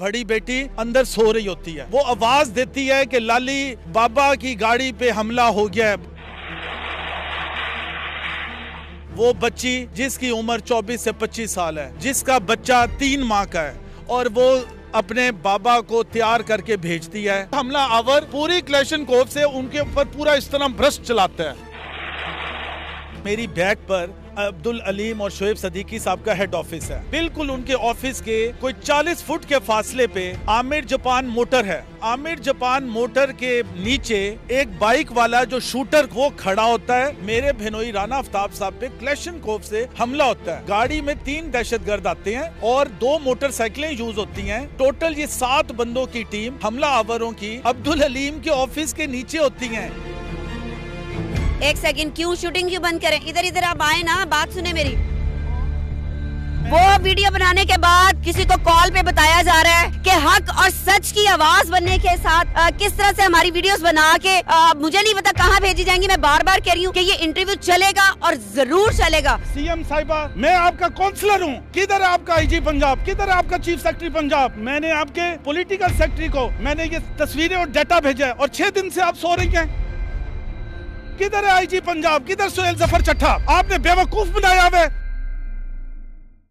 बड़ी बेटी अंदर सो रही होती है, वो आवाज देती है कि लाली बाबा की गाड़ी पे हमला हो गया है। वो बच्ची जिसकी उम्र 24 से 25 साल है, जिसका बच्चा 3 माह का है, और वो अपने बाबा को तैयार करके भेजती है। हमला आवर पूरी क्लैशनकोफ से उनके ऊपर पूरा इस तरह भ्रष्ट चलाता है। मेरी बैक पर अब्दुल अलीम और शोएब सदीकी साहब का हेड ऑफिस है। बिल्कुल उनके ऑफिस के कोई 40 फुट के फासले पे आमिर जापान मोटर है। आमिर जापान मोटर के नीचे एक बाइक वाला जो शूटर वो खड़ा होता है। मेरे भेनोई राना आफ्ताब साहब पे क्लैशनकोफ से हमला होता है। गाड़ी में 3 दहशतगर्द आते हैं और 2 मोटरसाइकिलें यूज होती हैं। टोटल ये 7 बंदों की टीम हमला आवरों की अब्दुल अलीम के ऑफिस के नीचे होती है। एक सेकंड, क्यों शूटिंग क्यों बंद करें? इधर इधर आप आए ना, बात सुने मेरी। वो वीडियो बनाने के बाद किसी को कॉल पे बताया जा रहा है कि हक और सच की आवाज बनने के साथ किस तरह से हमारी वीडियोस बना के मुझे नहीं पता कहाँ भेजी जाएंगी। मैं बार बार कह रही हूँ कि ये इंटरव्यू चलेगा और जरूर चलेगा। सीएम साहिबा, मैं आपका काउंसलर हूँ। किधर है आपका आईजी पंजाब? किधर है आपका चीफ सेक्रेटरी पंजाब? मैंने आपके पॉलिटिकल सेक्रेटरी को मैंने ये तस्वीरें और डाटा भेजा है और 6 दिन से आप सो रही हैं। किधर है आईजी पंजाब? किधर सुहेल जफर चट्टा? आपने बेवकूफ बनाया है।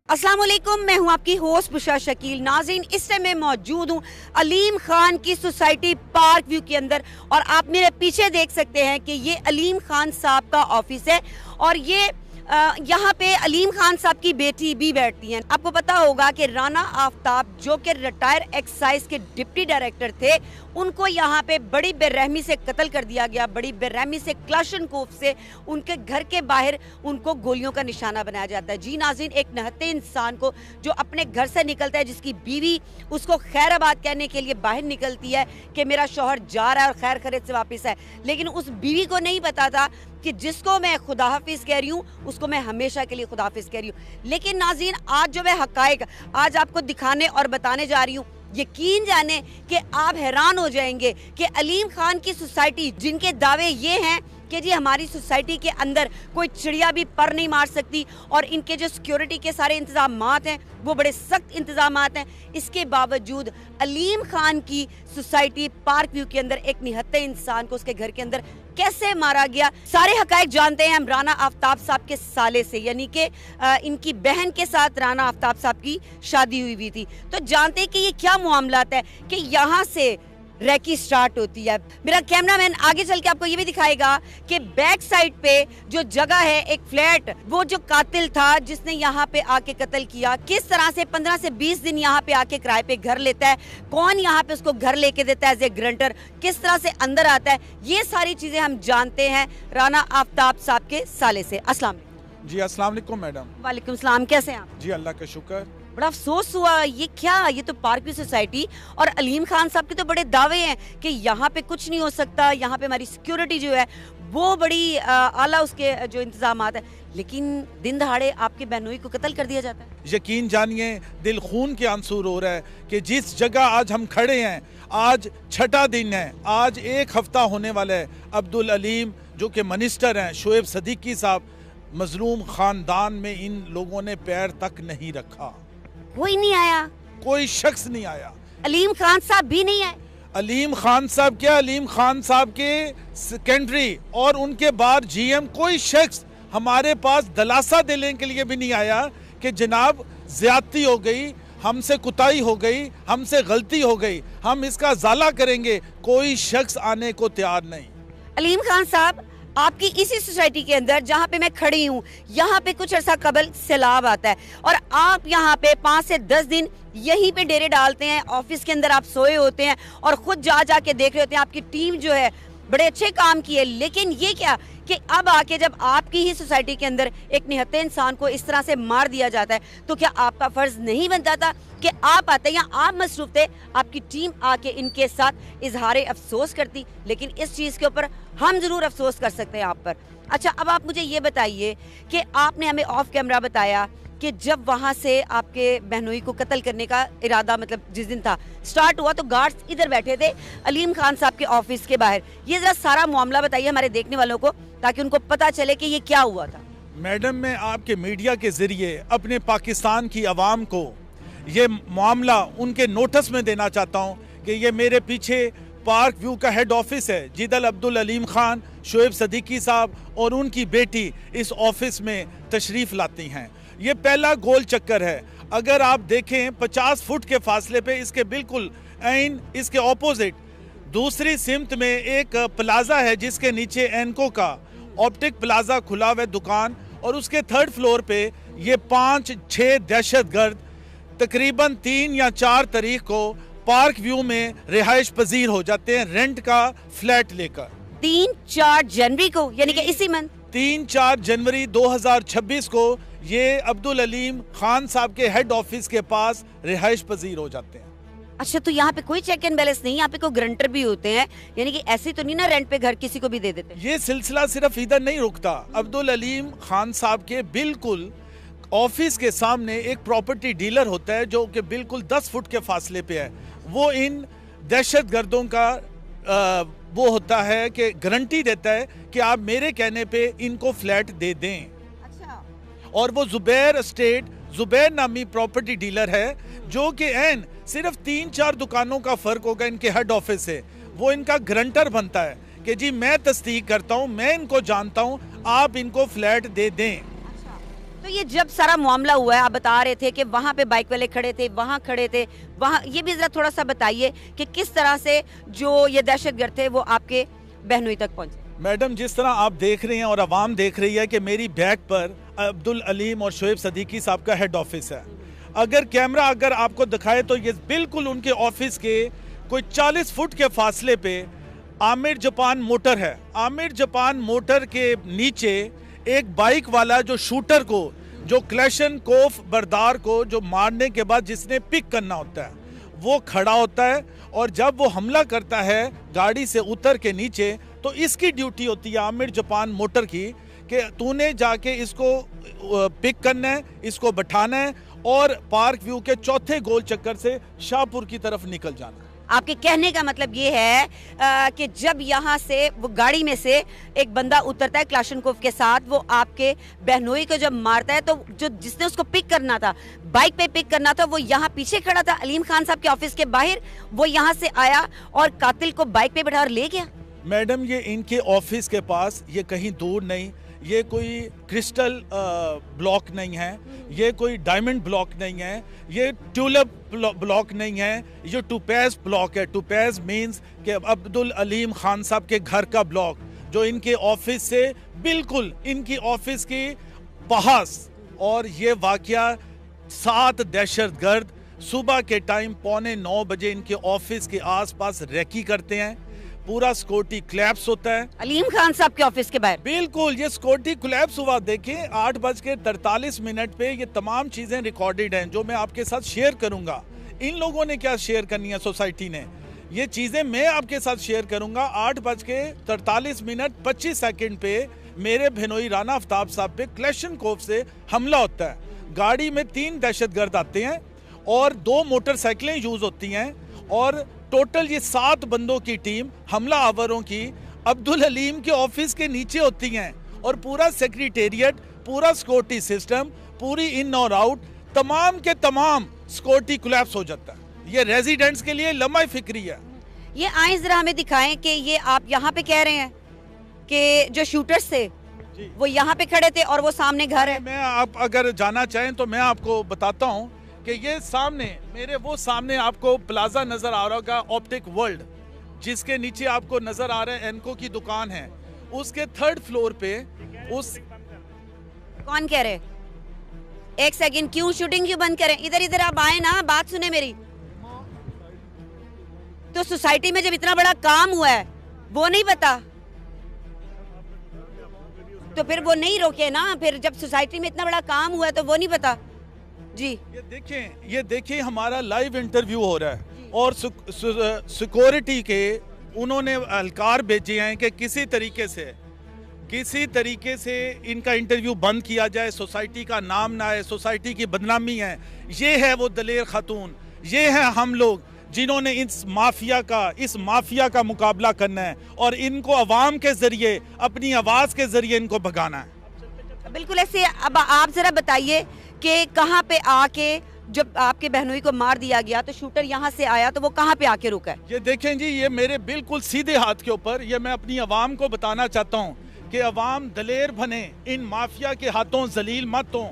अस्सलाम वालेकुम, मैं हूं आपकी होस्ट बुशरा शकील। नाज़रीन, इस टाइम मैं मौजूद हूं अलीम खान की सोसाइटी पार्क व्यू के अंदर और आप मेरे पीछे देख सकते हैं कि ये अलीम खान साहब का ऑफिस है और ये यहाँ पे अलीम खान साहब की बेटी भी बैठती हैं। आपको पता होगा कि राना आफ्ताब जो कि रिटायर एक्साइज के डिप्टी डायरेक्टर थे, उनको यहाँ पे बड़ी बेरहमी से कत्ल कर दिया गया। बड़ी बेरहमी से क्लैशनकोफ से उनके घर के बाहर उनको गोलियों का निशाना बनाया जाता है। जी नाज़रीन, एक निहत्थे इंसान को जो अपने घर से निकलता है, जिसकी बीवी उसको खैराबाद कहने के लिए बाहर निकलती है कि मेरा शौहर जा रहा है और खैर खैरियत से वापस है, लेकिन उस बीवी को नहीं पता था कि जिसको मैं खुदा हाफिज कह रही हूँ उसको मैं हमेशा के लिए खुदा हाफिज कह रही हूँ। लेकिन नाज़रीन, आज जो मैं हकायक आज आपको दिखाने और बताने जा रही हूँ, यकीन जाने कि आप हैरान हो जाएंगे कि अलीम खान की सोसाइटी, जिनके दावे ये हैं कि जी हमारी सोसाइटी के अंदर कोई चिड़िया भी पर नहीं मार सकती और इनके जो सिक्योरिटी के सारे इंतजामात हैं वो बड़े सख्त इंतजामात हैं, इसके बावजूद अलीम खान की सोसाइटी पार्क व्यू के अंदर एक निहत्थे इंसान को उसके घर के अंदर कैसे मारा गया। सारे हकायक जानते हैं हम राना आफ्ताब साहब के साले से, यानी कि इनकी बहन के साथ राना आफ्ताब साहब की शादी हुई थी। तो जानते हैं कि ये क्या मामलात है कि यहाँ से रैकी स्टार्ट होती है। मेरा कैमरामैन आगे चल के आपको ये भी दिखाएगा कि बैक साइड पे जो जगह है, एक फ्लैट, वो जो कातिल था जिसने यहाँ पे आके कत्ल किया, किस तरह से 15 से 20 दिन यहाँ पे आके किराए पे घर लेता है, कौन यहाँ पे उसको घर लेके देता है एज ए ग्रंटर, किस तरह से अंदर आता है, ये सारी चीजें हम जानते हैं राना आफ्ताब साहब के साले से। अस्सलाम जी। अस्सलाम वालेकुम मैडम। वालेकुम सलाम, कैसे हैं आप? जी अल्लाह का शुक्र। बड़ा अफसोस हुआ, ये क्या, ये तो पार्क व्यू सोसाइटी और अलीम खान साहब के तो बड़े दावे हैं कि यहाँ पे कुछ नहीं हो सकता, यहाँ पे हमारी सिक्योरिटी जो है वो बड़ी आला उसके जो इंतजामात है, लेकिन दिन दहाड़े आपके बहनोई को कत्ल कर दिया जाता है। यकीन जानिए, दिल खून के आंसू रो रहा है कि जिस जगह आज हम खड़े हैं, आज 6ठा दिन है, आज 1 हफ्ता होने वाला है। अब्दुल अलीम जो कि मिनिस्टर हैं, शोएब सदीकी साहब, मजलूम खानदान में इन लोगों ने पैर तक नहीं रखा। कोई नहीं आया, कोई शख्स नहीं आया। अलीम खान साहब भी नहीं आए। अलीम खान साहब क्या, अलीम खान साहब के सेकेंडरी और उनके बाद जीएम, कोई शख्स हमारे पास दलासा देने के लिए भी नहीं आया कि जनाब ज्यादती हो गई, हमसे कुताई हो गई, हमसे गलती हो गई, हम इसका ज़ाला करेंगे। कोई शख्स आने को तैयार नहीं। अलीम खान साहब, आपकी इसी सोसाइटी के अंदर जहाँ पे मैं खड़ी हूँ, यहाँ पे कुछ अर्सा कबल सैलाब आता है और आप यहाँ पे 5 से 10 दिन यहीं पे डेरे डालते हैं। ऑफिस के अंदर आप सोए होते हैं और खुद जा के देख रहे होते हैं आपकी टीम जो है बड़े अच्छे काम किए, लेकिन ये क्या कि अब आके जब आपकी ही सोसाइटी के अंदर एक निहत्थे इंसान को इस तरह से मार दिया जाता है, तो क्या आपका फर्ज नहीं बनता था कि आप आते या आप मसरूफ थे, आपकी टीम आके इनके साथ इजहार अफसोस करती? लेकिन इस चीज़ के ऊपर हम जरूर अफसोस कर सकते हैं आप पर। अच्छा, अब आप मुझे ये बताइए कि आपने हमें ऑफ कैमरा बताया कि जब वहाँ से आपके बहनोई को कत्ल करने का इरादा, मतलब जिस दिन था स्टार्ट हुआ, तो गार्ड्स इधर बैठे थे अलीम खान साहब के ऑफिस के बाहर। ये जरा सारा मामला बताइए हमारे देखने वालों को, ताकि उनको पता चले कि ये क्या हुआ था। मैडम, मैं आपके मीडिया के जरिए अपने पाकिस्तान की आवाम को ये मामला उनके नोटिस में देना चाहता हूँ कि ये मेरे पीछे पार्क व्यू का हेड ऑफिस है। जिदल अब्दुल अलीम खान, शोएब सदीकी साहब और उनकी बेटी इस ऑफिस में तशरीफ़ लाती हैं। ये पहला गोल चक्कर है। अगर आप देखें 50 फुट के फासले पे इसके बिल्कुल ऐन इसके ऑपोजिट दूसरी सिमत में एक प्लाजा है जिसके नीचे एनको का ऑप्टिक प्लाजा खुला हुआ दुकान, और उसके थर्ड फ्लोर पे ये 5-6 दहशतगर्द तकरीबन 3 या 4 तारीख को पार्क व्यू में रिहाइश पजीर हो जाते हैं रेंट का फ्लैट लेकर। 3-4 जनवरी को, यानी कि इसी मंथ 3-4 जनवरी 2026 को ये अब्दुल अलीम खान साहब के हेड ऑफिस के पास रिहाइश पजीर हो जाते हैं। अच्छा, तो यहाँ पे कोई चेक एंड बैलेंस नहीं, यहाँ पे कोई गारंटर भी होते हैं, यानी कि ऐसे तो नहीं ना रेंट पे घर किसी को भी दे देते? ये सिलसिला सिर्फ इधर नहीं रुकता। अब्दुल अलीम खान साहब के बिल्कुल ऑफिस के सामने एक प्रॉपर्टी डीलर होता है जो कि बिल्कुल 10 फुट के फासले पे है। वो इन दहशतगर्दों का वो होता है कि गारंटी देता है कि आप मेरे कहने पे इनको फ्लैट दे दें। अच्छा। और वो जुबैर नामी प्रॉपर्टी डीलर है जो कि एन सिर्फ 3-4 दुकानों का फर्क होगा इनके हेड ऑफिस से। वो इनका गारंटर बनता है कि जी मैं तस्दीक करता हूँ, मैं इनको जानता हूँ, आप इनको फ्लैट दे दें। अच्छा, तो ये जब सारा मामला हुआ है, आप बता रहे थे कि वहाँ पे बाइक वाले खड़े थे, वहाँ खड़े थे, वहाँ ये भी जरा थोड़ा सा बताइए कि किस तरह से जो ये दहशतगर्द थे वो आपके बहनोई तक पहुँचे। मैडम, जिस तरह आप देख रही हैं और आवाम देख रही है कि मेरी बैक पर अब्दुल अलीम और शोएब सदीकी साहब का हेड ऑफिस है। अगर कैमरा आपको दिखाए तो ये बिल्कुल उनके ऑफिस के कोई 40 फुट के फासले पे आमिर जापान मोटर है। आमिर जापान मोटर के नीचे एक बाइक वाला जो शूटर को, जो क्लैशनकोफ बरदार को जो मारने के बाद जिसने पिक करना होता है, वो खड़ा होता है। और जब वो हमला करता है गाड़ी से उतर के नीचे, तो इसकी ड्यूटी होती है आमिर जापान मोटर की कि तूने जाके इसको पिक करना है, इसको बैठाना है और पार्क व्यू के चौथे गोल चक्कर से शाहपुर की तरफ निकल जाना। आपके कहने का मतलब ये है कि जब यहाँ से वो गाड़ी में से एक बंदा उतरता है क्लाशनकोफ के साथ, वो आपके बहनोई को जब मारता है, तो जो जिसने उसको पिक करना था, बाइक पे पिक करना था, वो यहाँ पीछे खड़ा था अलीम खान साहब के ऑफिस के बाहर। वो यहाँ से आया और कातिल को बाइक पे बैठा और ले गया। मैडम, ये इनके ऑफिस के पास, ये कहीं दूर नहीं, ये कोई क्रिस्टल ब्लॉक नहीं है, ये कोई डायमंड ब्लॉक नहीं है, ये ट्यूलिप ब्लॉक नहीं है, ये टुपैज ब्लॉक है। टुपैज मींस कि अब्दुल अलीम खान साहब के घर का ब्लॉक, जो इनके ऑफिस से बिल्कुल इनकी ऑफिस की पास। और ये वाकया 7 दहशतगर्द सुबह के टाइम 8:45 बजे इनके ऑफिस के आसपास रेकी करते हैं। पूरा सिक्योरिटी क्लैप्स होता है अलीम खान साहब के ऑफिस के बाहर। बिल्कुल, ये सिक्योरिटी कोलैप्स हुआ। देखें 8:43 पे ये तमाम चीजें रिकॉर्डेड हैं जो मैं आपके साथ शेयर करूंगा। इन लोगों ने क्या शेयर करनी है सोसाइटी ने, ये चीजें मैं आपके साथ शेयर करूंगा। 8:43 पे मेरे बहनोई राना आफ्ताब साहब पे क्लैशनकोफ से हमला होता है। गाड़ी में 3 दहशतगर्द आते हैं और 2 मोटरसाइकिलें यूज होती हैं और टोटल ये 7 बंदों की टीम हमला आवरों की अब्दुल अलीम के ऑफिस के नीचे होती हैं। और पूरा सेक्रेटेरिएट, पूरा सिक्योरिटी सिस्टम, पूरी इन और आउट, तमाम के तमाम सिक्योरिटी कोलैप्स हो जाता है। ये रेजिडेंट्स के लिए लम्हा फिक्री है। ये आए जरा हमें दिखाएं कि ये आप यहाँ पे कह रहे हैं कि जो शूटर्स थे वो यहाँ पे खड़े थे और वो सामने घर है। मैं आप अगर जाना चाहें तो मैं आपको बताता हूँ कि ये सामने मेरे वो सामने आपको प्लाजा नजर आ रहा होगा, ऑप्टिक वर्ल्ड, जिसके नीचे आपको नजर आ रहा है एनको की दुकान है। उसके 3rd फ्लोर पे उस कौन कह रहे? एक सेकंड, क्यों शूटिंग क्यों बंद करें? इधर इधर आप आए ना, बात सुने मेरी। तो सोसाइटी में जब इतना बड़ा काम हुआ है वो नहीं पता, तो फिर वो नहीं रोके ना। फिर जब सोसाइटी में इतना बड़ा काम हुआ है तो वो नहीं पता जी। ये देखें हमारा लाइव इंटरव्यू हो रहा है और सिक्योरिटी के उन्होंने एहलकार भेजे हैं कि किसी तरीके से इनका इंटरव्यू बंद किया जाए, सोसाइटी का नाम ना आए, सोसाइटी की बदनामी है। ये है वो दलेर खातून, ये है हम लोग जिन्होंने इस माफिया का मुकाबला करना है और इनको अवाम के जरिए, अपनी आवाज के जरिए इनको भगाना है। बिल्कुल ऐसे। अब आप जरा बताइए कि कहाँ पे आके जब आपके बहनोई को मार दिया गया तो शूटर यहाँ से आया तो वो कहाँ पे आके रुका है? ये देखें जी, ये मेरे बिल्कुल सीधे हाथ के ऊपर, ये मैं अपनी आवाम को बताना चाहता हूँ कि अवाम दलेर बने, इन माफिया के हाथों जलील मत हो।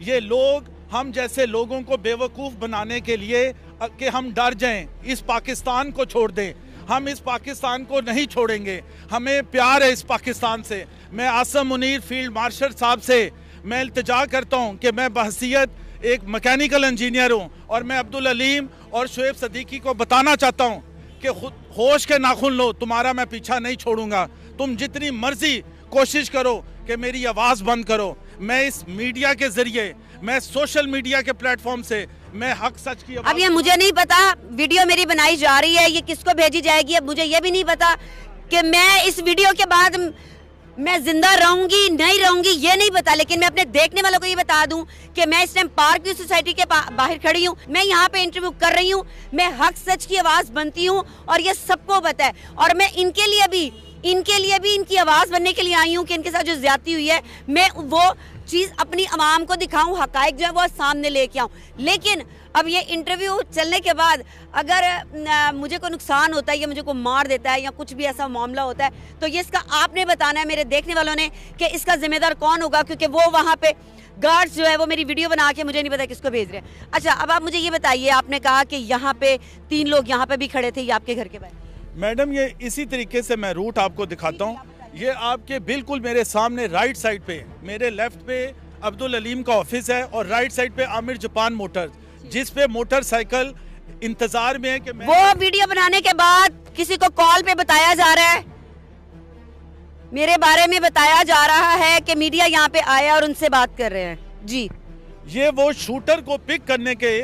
ये लोग हम जैसे लोगों को बेवकूफ़ बनाने के लिए कि हम डर जाएं, इस पाकिस्तान को छोड़ दें। हम इस पाकिस्तान को नहीं छोड़ेंगे, हमें प्यार है इस पाकिस्तान से। मैं आसम मुनीर फील्ड मार्शल साहब से मैं इल्तिजा करता हूँ कि मैं बहसीयत एक मैकेनिकल इंजीनियर हूँ और मैं अब्दुल अलीम और शुएब सदीकी को बताना चाहता हूँ कि खुद होश के नाखून लो, तुम्हारा मैं पीछा नहीं छोड़ूंगा। तुम जितनी मर्जी कोशिश करो कि मेरी आवाज़ बंद करो। मैं इस मीडिया के जरिए, मैं सोशल मीडिया के प्लेटफॉर्म से मैं हक सच की अब ये मुझे नहीं पता, वीडियो मेरी बनाई जा रही है, ये किसको भेजी जाएगी, अब मुझे ये भी नहीं पता कि मैं इस वीडियो के बाद मैं जिंदा रहूंगी नहीं रहूंगी, ये नहीं पता। लेकिन मैं अपने देखने वालों को ये बता दूं कि मैं इस टाइम पार्क व्यू सोसाइटी के बाहर खड़ी हूँ, मैं यहाँ पे इंटरव्यू कर रही हूँ, मैं हक सच की आवाज़ बनती हूँ और ये सबको पता है। और मैं इनके लिए भी इनकी आवाज़ बनने के लिए आई हूँ कि इनके साथ जो ज्यादती हुई है मैं वो चीज़ अपनी आवाम को दिखाऊं, हकाइक जो है वो सामने लेके आऊं। लेकिन अब ये इंटरव्यू चलने के बाद अगर मुझे कोई नुकसान होता है या मुझे कोई मार देता है या कुछ भी ऐसा मामला होता है तो ये इसका आपने बताना है, मेरे देखने वालों ने, कि इसका जिम्मेदार कौन होगा, क्योंकि वो वहाँ पे गार्ड्स जो है वो मेरी वीडियो बना के मुझे नहीं पता किसको भेज रहे हैं। अच्छा, अब आप मुझे ये बताइए, आपने कहा कि यहाँ पे 3 लोग यहाँ पे भी खड़े थे, ये आपके घर के बाहर? मैडम, ये इसी तरीके से मैं रूट आपको दिखाता हूँ। ये आपके बिल्कुल मेरे सामने राइट साइड पे, मेरे लेफ्ट पे अब्दुल अलीम का ऑफिस है और राइट साइड पे आमिर जापान मोटर्स, जिस पे मोटरसाइकिल इंतजार में है कि मैं... वो वीडियो बनाने के बाद किसी को कॉल पे बताया जा रहा है, मेरे बारे में बताया जा रहा है कि मीडिया यहाँ पे आया और उनसे बात कर रहे हैं जी। ये वो शूटर को पिक करने के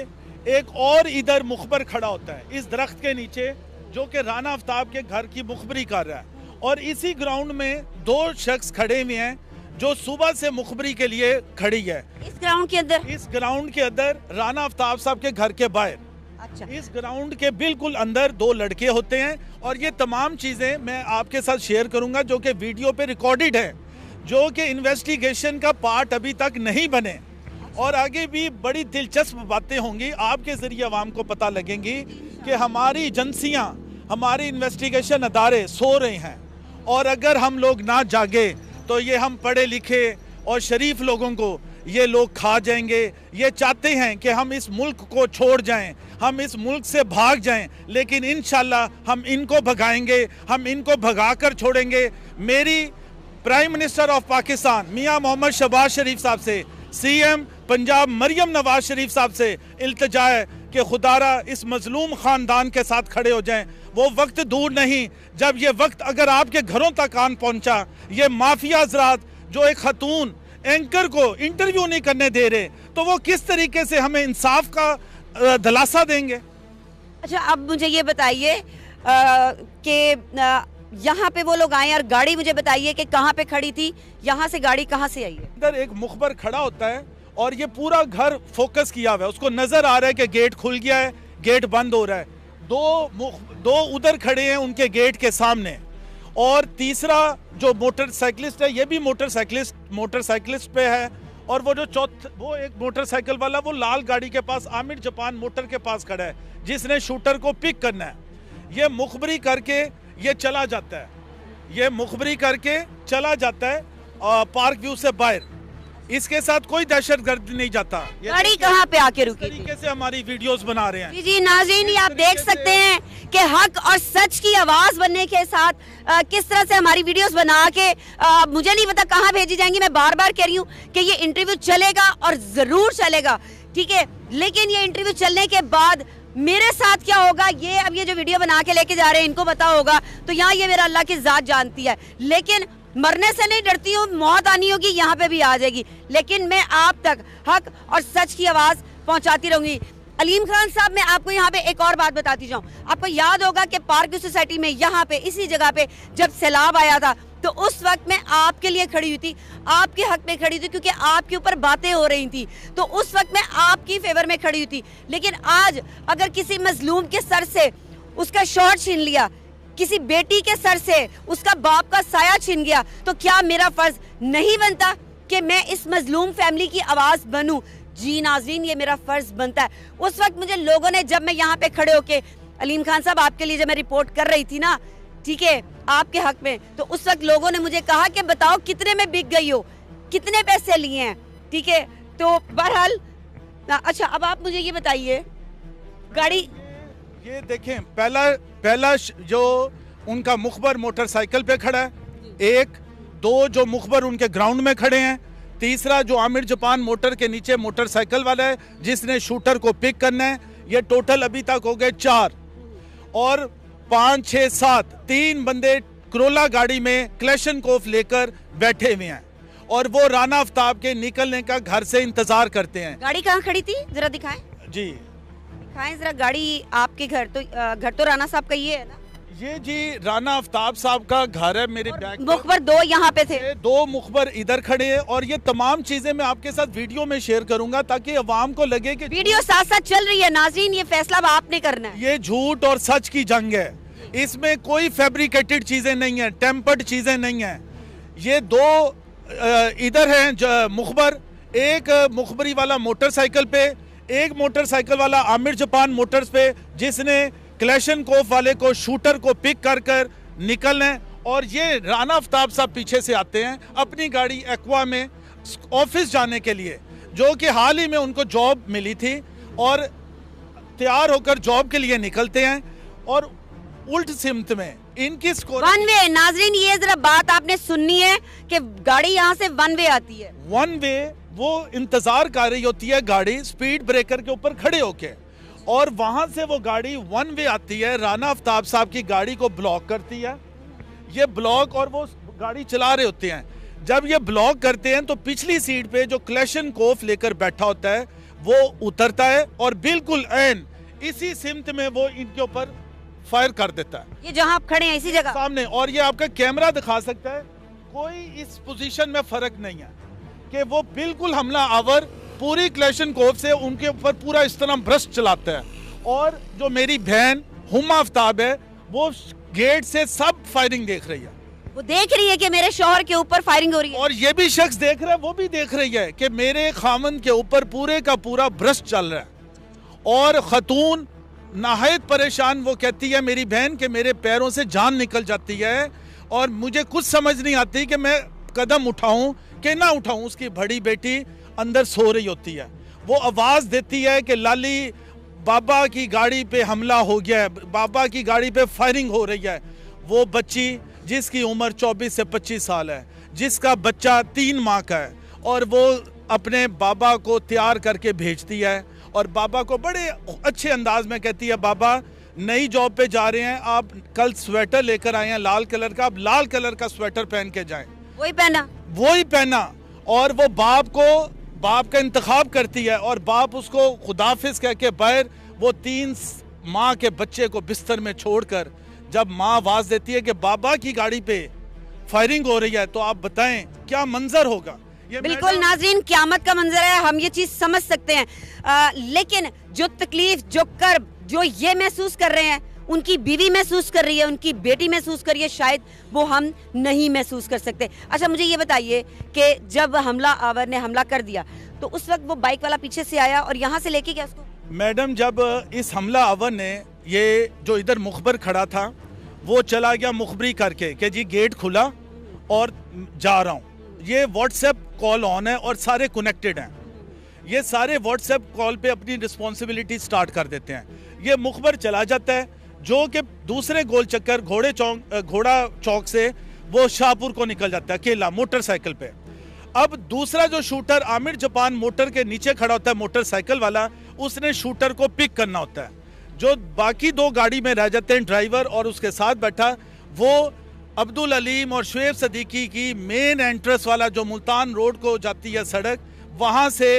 एक और इधर मुखबर खड़ा होता है इस दरख्त के नीचे, जो कि राना आफ्ताब के घर की मुखबरी कर रहा है। और इसी ग्राउंड में 2 शख्स खड़े हुए हैं जो सुबह से मुखबरी के लिए खड़ी है। इस ग्राउंड के अंदर राना आफ्ताब साहब के घर के बाहर। अच्छा। इस ग्राउंड के बिल्कुल अंदर 2 लड़के होते हैं और ये तमाम चीजें मैं आपके साथ शेयर करूंगा जो कि वीडियो पे रिकॉर्डेड है, जो कि इन्वेस्टिगेशन का पार्ट अभी तक नहीं बने और आगे भी बड़ी दिलचस्प बातें होंगी आपके जरिए आवाम को पता लगेंगी कि हमारी एजेंसियां, हमारे इन्वेस्टिगेशन अदारे सो रहे हैं और अगर हम लोग ना जागे तो ये हम पढ़े लिखे और शरीफ लोगों को ये लोग खा जाएंगे। ये चाहते हैं कि हम इस मुल्क को छोड़ जाएं, हम इस मुल्क से भाग जाएं, लेकिन इंशाल्लाह हम इनको भगाएंगे, हम इनको भगा कर छोड़ेंगे। मेरी प्राइम मिनिस्टर ऑफ पाकिस्तान मियां मोहम्मद शहबाज शरीफ साहब से, CM पंजाब मरियम नवाज शरीफ साहब से इल्तिजा है कि खुदारा इस मजलूम खानदान के साथ खड़े हो जाएं। वो वक्त दूर नहीं जब ये वक्त अगर आपके घरों तक आन पहुंचा, ये माफिया हजरात जो एक खतून एंकर को इंटरव्यू नहीं करने दे रहे, तो वो किस तरीके से हमें इंसाफ का दिलासा देंगे? अच्छा, अब मुझे ये बताइए कि यहाँ पे वो लोग आए और गाड़ी मुझे बताइए कि कहाँ पे खड़ी थी, यहाँ से गाड़ी कहाँ से आई है? इधर एक मुखबर खड़ा होता है और ये पूरा घर फोकस किया हुआ है, उसको नजर आ रहा है कि गेट खुल गया है, गेट बंद हो रहा है। 2 उधर खड़े हैं उनके गेट के सामने और तीसरा जो मोटरसाइकिलिस्ट है ये भी मोटरसाइकिलिस्ट पे है और वो जो वो एक मोटरसाइकिल वाला वो लाल गाड़ी के पास आमिर जापान मोटर के पास खड़ा है जिसने शूटर को पिक करना है। ये मुखबरी करके ये चला जाता है, ये मुखबरी करके चला जाता है पार्क व्यू से बाहर। इसके साथ कोई दहशतगर्द नहीं जाता। गाड़ी कहाँ पे आके रुकी? तरीके से हमारी वीडियोस बना रहे हैं। जी नाज़रीन, ये आप देख सकते हैं कि हक और सच की आवाज बनने के साथ किस तरह से हमारी वीडियोस बना के मुझे नहीं पता कहाँ भेजी जाएंगी। मैं बार बार कह रही हूँ कि ये इंटरव्यू चलेगा और जरूर चलेगा, ठीक है, लेकिन ये इंटरव्यू चलने के बाद मेरे साथ क्या होगा ये अब ये जो वीडियो बना के लेके जा रहे हैं इनको पता होगा। तो यहाँ ये मेरा अल्लाह की जात जानती है, लेकिन मरने से नहीं डरती हूँ, मौत आनी होगी यहाँ पे भी आ जाएगी, लेकिन मैं आप तक हक और सच की आवाज पहुंचाती रहूंगी। अलीम खान साहब, मैं आपको यहाँ पे एक और बात बताती जाऊँ। आपको याद होगा कि पार्क सोसाइटी में यहाँ पे इसी जगह पे जब सैलाब आया था तो उस वक्त मैं आपके लिए खड़ी हुई थी, आपके हक में खड़ी थी, क्योंकि आपके ऊपर बातें हो रही थी, तो उस वक्त मैं आपकी फेवर में खड़ी हुई थी। लेकिन आज अगर किसी मजलूम के सर से उसका शॉट छीन लिया, किसी बेटी के सर से उसका बाप का साया छीन गया, तो क्या मेरा फर्ज नहीं बनता कि मैं इस मजलूम फैमिली की आवाज बनूं? जी नाज़रीन, ये मेरा फर्ज बनता है। उस वक्त मुझे लोगों ने, जब मैं यहाँ पे खड़े होके अलीम खान साहब आपके लिए जब मैं रिपोर्ट कर रही थी ना, ठीक है, आपके हक में, तो उस वक्त लोगों ने मुझे कहा कि बताओ कितने में बिक गई हो, कितने पैसे लिए हैं, ठीक है। तो बहरहाल अच्छा, अब आप मुझे ये बताइए, गाड़ी ये देखें, पहला जो उनका मुखबर मोटरसाइकिल पे खड़ा है, एक दो जो मुखबर उनके ग्राउंड में खड़े हैं, तीसरा जो आमिर जापान मोटर के नीचे मोटरसाइकिल वाला है जिसने शूटर को पिक करना है। ये टोटल अभी तक हो गए 4 और 5, 6, 7 3 बंदे करोला गाड़ी में क्लेशनकोफ लेकर बैठे हुए हैं और वो राना आफ्ताब के निकलने का घर से इंतजार करते हैं। गाड़ी कहाँ खड़ी थी, जरा दिखाएं। जी दिखाएं जरा गाड़ी। आपके घर तो राना साहब का ये है ना? ये जी राना आफ्ताब साहब का घर है। मेरे बैक मुखबर 2 यहाँ पे थे, 2 मुखबर इधर खड़े हैं और ये तमाम चीजें मैं आपके साथ वीडियो में शेयर करूंगा ताकि अवाम को लगे कि वीडियो साथ साथ चल रही है। नाज़रीन, ये फैसला अब आपने करना है। ये झूठ और सच की जंग है, इसमें कोई फैब्रिकेटेड चीजें नहीं है, टेम्पर्ड चीजें नहीं है। ये 2 इधर हैं मुखबर, एक मुखबरी वाला मोटरसाइकिल पे, एक मोटरसाइकिल वाला आमिर जापान मोटर्स पे जिसने क्लेशनकोफ वाले को शूटर को पिक कर निकलना है। और ये राना आफ्ताब साहब पीछे से आते हैं अपनी गाड़ी एक्वा में ऑफिस जाने के लिए, जो कि हाल ही में उनको जॉब मिली थी और तैयार होकर जॉब के लिए निकलते हैं और उल्ट सिमत में इनकी स्कोर 1 वे। नाज़रीन, ये जरा बात आपने सुननी है कि गाड़ी यहाँ से 1 वे आती है। 1 वे वो इंतजार कर रही होती है गाड़ी स्पीड ब्रेकर के ऊपर खड़े होके और वहां से वो गाड़ी 1 वे आती है, राना आफ्ताब साहब की गाड़ी को ब्लॉक करती है। ये ब्लॉक और वो गाड़ी चला रहे होते हैं। जब ये ब्लॉक करते हैं तो पिछली सीट पे जो क्लेशनकोफ लेकर बैठा होता है वो उतरता है और बिल्कुल ऐन इसी सिमत में वो इनके ऊपर फायर कर देता है। ये जहां आप खड़े हैं इसी जगह सामने, और ये आपका कैमरा दिखा सकता है, कोई इस पोजीशन में फर्क नहीं है कि वो बिल्कुल हमला आवर पूरी क्लेशनकोफ से उनके ऊपर पूरा इस तरह ब्रश चलाता है। और जो मेरी बहन हुमा आफ्ताब है वो गेट से सब फायरिंग देख रही है, वो देख रही है कि मेरे शौहर के ऊपर फायरिंग हो रही है। और ये भी शख्स देख रहा है, वो भी देख रही है कि मेरे खामन के ऊपर पूरे का पूरा ब्रश चल रहा है। और खतून नहायत परेशान, वो कहती है मेरी बहन कि मेरे पैरों से जान निकल जाती है और मुझे कुछ समझ नहीं आती कि मैं कदम उठाऊं कि ना उठाऊं। उसकी बड़ी बेटी अंदर सो रही होती है, वो आवाज देती है कि लाली बाबा की गाड़ी पे हमला हो गया है, बाबा की गाड़ी पे फायरिंग हो रही है। वो बच्ची जिसकी उम्र 24 से 25 साल है, जिसका बच्चा 3 माह का है, और वो अपने बाबा को तैयार करके भेजती है और बाबा को बड़े अच्छे अंदाज में कहती है, बाबा नई जॉब पे जा रहे हैं, आप कल स्वेटर लेकर आए हैं लाल कलर का, आप लाल कलर का स्वेटर पहन के जाएं। वही पहना और वो बाप का इंतखाब करती है और बाप उसको खुदाफिज कह के बाहर वो 3 माह के बच्चे को बिस्तर में छोड़कर जब माँ आवाज देती है कि बाबा की गाड़ी पे फायरिंग हो रही है, तो आप बताएं क्या मंजर होगा। ये बिल्कुल नाज़रीन, क़यामत का मंजर है, हम ये चीज समझ सकते हैं। लेकिन जो तकलीफ, जो कर्ब, जो ये महसूस कर रहे हैं, उनकी बीवी महसूस कर रही है, उनकी बेटी महसूस कर रही है, शायद वो हम नहीं महसूस कर सकते। अच्छा, मुझे ये बताइए कि जब हमला आवर ने हमला कर दिया तो उस वक्त वो बाइक वाला पीछे से आया और यहाँ से लेके गया उसको? मैडम, जब इस हमला आवर ने, ये जो इधर मुखबर खड़ा था, वो चला गया मुखबरी करके कि जी गेट खुला और जा रहा हूँ। ये व्हाट्सएप कॉल ऑन है और सारे कनेक्टेड हैं, ये सारे व्हाट्सएप कॉल पे अपनी रिस्पॉन्सिबिलिटी स्टार्ट कर देते हैं। ये मुखबर चला जाता है जो कि दूसरे गोल चक्कर घोड़ा चौक से वो शाहपुर को निकल जाता है अकेला मोटरसाइकिल पे। अब दूसरा जो शूटर आमिर जापान मोटर के नीचे खड़ा होता है मोटरसाइकिल वाला, उसने शूटर को पिक करना होता है। जो बाकी 2 गाड़ी में रह जाते हैं, ड्राइवर और उसके साथ बैठा, वो अब्दुल अलीम और शुएब सदीकी की मेन एंट्रेंस वाला जो मुल्तान रोड को जाती है सड़क, वहां से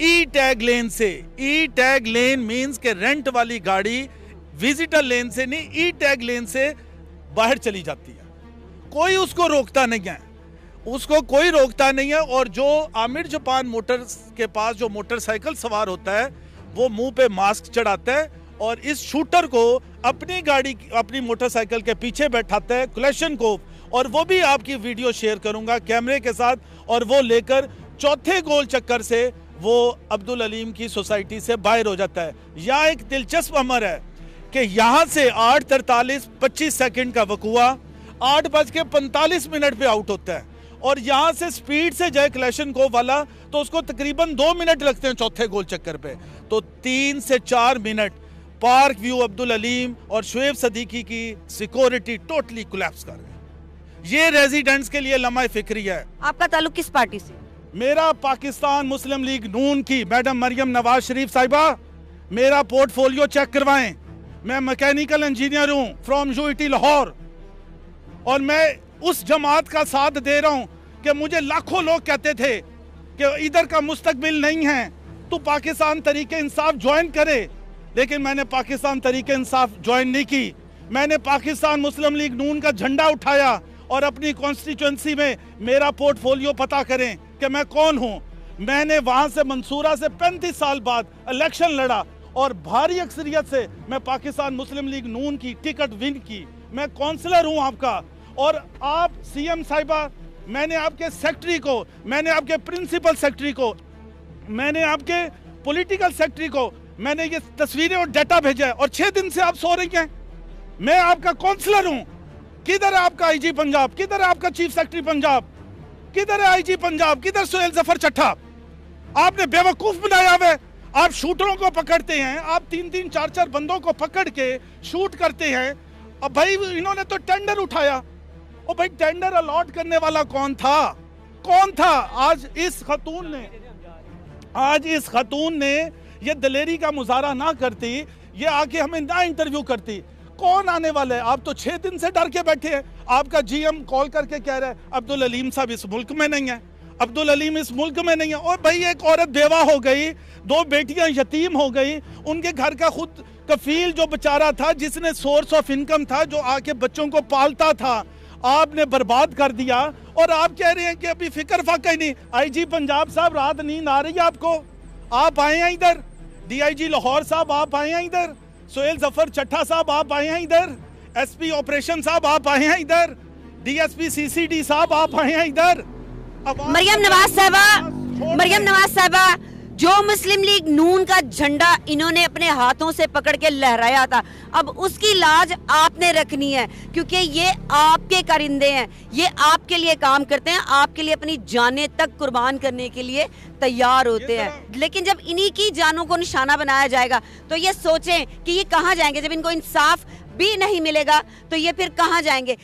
ई टैग लेन से, ई टैग लेन मीन्स के रेंट वाली गाड़ी विजिटर लेन से नहीं, ई टैग लेन से बाहर चली जाती है। कोई उसको रोकता नहीं है, उसको कोई रोकता नहीं है। और जो आमिर जापान मोटर्स के पास जो मोटरसाइकिल सवार होता है वो मुंह पे मास्क चढ़ाता है और इस शूटर को अपनी गाड़ी, अपनी मोटरसाइकिल के पीछे बैठाता है क्लेशनकोफ, और वो भी आपकी वीडियो शेयर करूंगा कैमरे के साथ, और वो लेकर चौथे गोल चक्कर से वो अब्दुल हलीम की सोसाइटी से बाहर हो जाता है। यहाँ एक दिलचस्प अमर है कि यहाँ से 8:43:25 का वकूआ 8:45 पे आउट होता है और यहाँ से स्पीड से जाए क्लैशनकोव वाला तो उसको तकरीबन 2 मिनट लगते हैं चौथे गोल चक्कर पे। तो 3 से 4 minute park view Abdul Haleem और शुएब सदीकी की सिक्योरिटी टोटली कोलैप्स कर गई। ये रेजिडेंट्स के लिए लम्हा फिक्री है। आपका ताल्लुक किस पार्टी से? मेरा पाकिस्तान मुस्लिम लीग नून की मैडम मरियम नवाज शरीफ साहिबा, मेरा पोर्टफोलियो चेक करवाएं। मैं मैकेनिकल इंजीनियर हूं फ्रॉम यूईटी लाहौर और मैं उस जमात का साथ दे रहा हूं कि मुझे लाखों लोग कहते थे कि इधर का मुस्तकबिल नहीं है, तो पाकिस्तान तरीके इंसाफ ज्वाइन करे, लेकिन मैंने पाकिस्तान तरीके इंसाफ ज्वाइन नहीं की। मैंने पाकिस्तान मुस्लिम लीग नून का झंडा उठाया और अपनी कॉन्स्टिट्यूंसी में मेरा पोर्टफोलियो पता करें कि मैं कौन हूं। मैंने वहां से मंसूरा से 35 साल बाद इलेक्शन लड़ा और भारी अक्सरियत से मैं पाकिस्तान मुस्लिम लीग नून की टिकट विन की। मैं काउंसलर हूं आपका और आप सीएम साहिबा, मैंने आपके सेक्रेटरी को, मैंने आपके प्रिंसिपल सेक्रेटरी को, मैंने आपके पॉलिटिकल सेक्रेटरी को मैंने ये तस्वीरें और डाटा भेजा है और 6 दिन से आप सो रही हैं। मैं आपका काउंसलर हूं। किधर है आपका आईजी पंजाब? किधर है आपका चीफ सेक्रेटरी पंजाब? किधर है आईजी पंजाब? किधर सुहेल जफर चट्टा? आपने बेवकूफ बनाया हुआ है। आप शूटरों को पकड़ते हैं, आप 3-3, 4-4 बंदों को पकड़ के शूट करते हैं। अब भाई इन्होंने तो टेंडर उठाया। और भाई टेंडर अलॉट करने वाला कौन था? कौन था? आज इस खतून ने ये दलेरी का मुजाहरा ना करती, ये आके हमें ना इंटरव्यू करती। कौन आने वाला है? आप तो 6 दिन से डर के बैठे हैं। आपका जीएम कॉल करके कह रहा है अब्दुल हलीम साहब इस मुल्क में नहीं है, अब्दुल हलीम इस मुल्क में नहीं है। और भाई एक औरत बेवा हो गई, 2 बेटियां यतीम हो गई, उनके घर का खुद कफील जो बेचारा था, जिसने सोर्स ऑफ इनकम था, जो आके बच्चों को पालता था, आपने बर्बाद कर दिया। और आप कह रहे हैं कि अभी फिक्र फाका ही नहीं। आईजी पंजाब साहब, रात नींद आ रही है आपको? आप आए हैं इधर। डीआईजी लाहौर साहब, आप आए हैं इधर। सुहेल जफर चट्टा साहब, आप आए हैं इधर। एसपी ऑपरेशन साहब, आप आए हैं इधर। डीएसपी सीसीडी साहब, आप आए हैं इधर। मरियम नवाज साहबा, जो मुस्लिम लीग नून का झंडा इन्होंने अपने हाथों से पकड़ के लहराया था, अब उसकी लाज आपने रखनी है, क्योंकि ये आपके कारिंदे हैं, ये आपके लिए काम करते हैं, आपके लिए अपनी जानें तक कुर्बान करने के लिए तैयार होते हैं। लेकिन जब इन्हीं की जानों को निशाना बनाया जाएगा तो ये सोचें कि ये कहाँ जाएंगे। जब इनको इंसाफ भी नहीं मिलेगा तो ये फिर कहाँ जाएंगे।